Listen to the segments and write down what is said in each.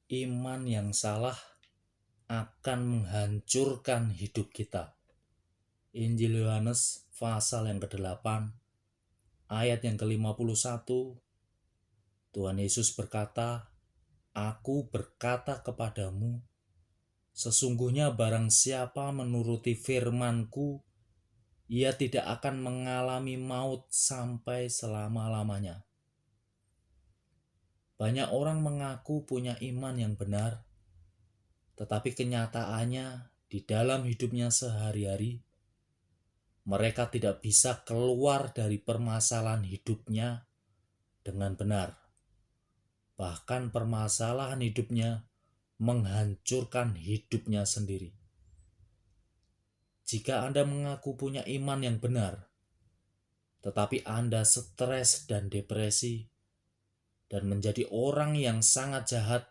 Iman yang salah akan menghancurkan hidup kita. Injil Yohanes pasal yang ke-8 ayat yang ke-51. Tuhan Yesus berkata, "Aku berkata kepadamu, sesungguhnya barang siapa menuruti firman-Ku, ia tidak akan mengalami maut sampai selama-lamanya." Banyak orang mengaku punya iman yang benar, tetapi kenyataannya di dalam hidupnya sehari-hari, mereka tidak bisa keluar dari permasalahan hidupnya dengan benar. Bahkan permasalahan hidupnya menghancurkan hidupnya sendiri. Jika Anda mengaku punya iman yang benar, tetapi Anda stres dan depresi, dan menjadi orang yang sangat jahat,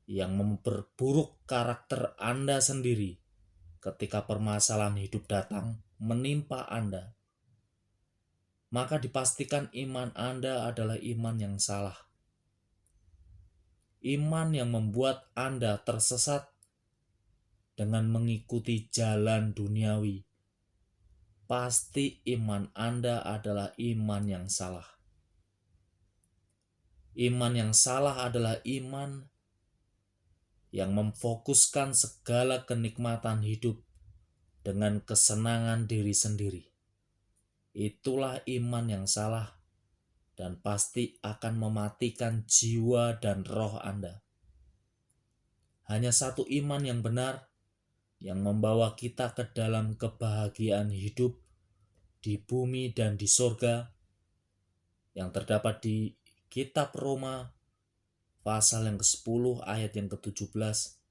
yang memperburuk karakter Anda sendiri ketika permasalahan hidup datang menimpa Anda, maka dipastikan iman Anda adalah iman yang salah. Iman yang membuat Anda tersesat dengan mengikuti jalan duniawi. Pasti iman Anda adalah iman yang salah. Iman yang salah adalah iman yang memfokuskan segala kenikmatan hidup dengan kesenangan diri sendiri. Itulah iman yang salah dan pasti akan mematikan jiwa dan roh Anda. Hanya satu iman yang benar yang membawa kita ke dalam kebahagiaan hidup di bumi dan di sorga, yang terdapat di kitab Roma pasal yang ke-10 ayat yang ke-17.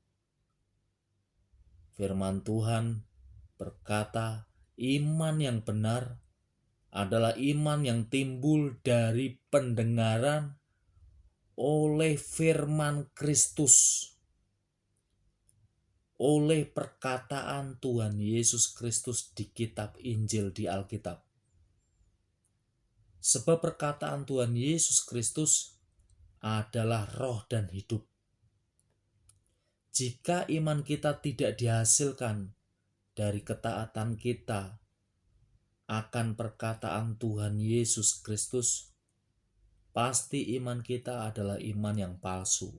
Firman Tuhan berkata, iman yang benar adalah iman yang timbul dari pendengaran oleh firman Kristus, oleh perkataan Tuhan Yesus Kristus di kitab Injil di Alkitab. Sebab perkataan Tuhan Yesus Kristus adalah roh dan hidup. Jika iman kita tidak dihasilkan dari ketaatan kita akan perkataan Tuhan Yesus Kristus, pasti iman kita adalah iman yang palsu.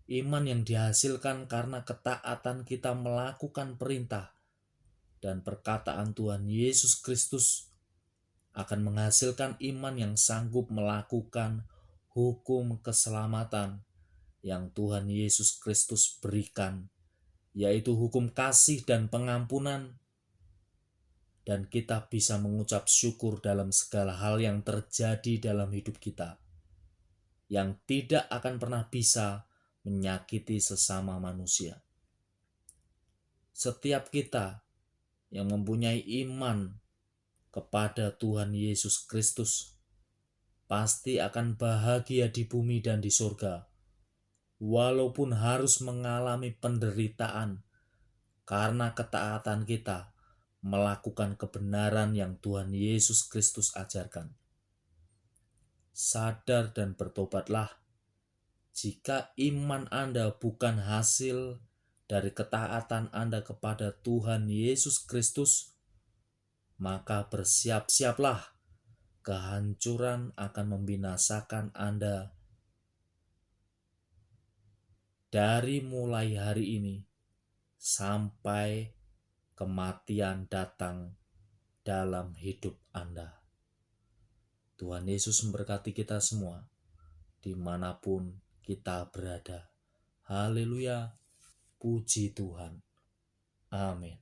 Iman yang dihasilkan karena ketaatan kita melakukan perintah dan perkataan Tuhan Yesus Kristus akan menghasilkan iman yang sanggup melakukan hukum keselamatan yang Tuhan Yesus Kristus berikan, yaitu hukum kasih dan pengampunan, dan kita bisa mengucap syukur dalam segala hal yang terjadi dalam hidup kita, yang tidak akan pernah bisa menyakiti sesama manusia. Setiap kita yang mempunyai iman kepada Tuhan Yesus Kristus pasti akan bahagia di bumi dan di surga, walaupun harus mengalami penderitaan karena ketaatan kita melakukan kebenaran yang Tuhan Yesus Kristus ajarkan. Sadar dan bertobatlah. Jika iman Anda bukan hasil dari ketaatan Anda kepada Tuhan Yesus Kristus, maka bersiap-siaplah, kehancuran akan membinasakan Anda dari mulai hari ini sampai kematian datang dalam hidup Anda. Tuhan Yesus memberkati kita semua dimanapun kita berada. Haleluya, puji Tuhan. Amin.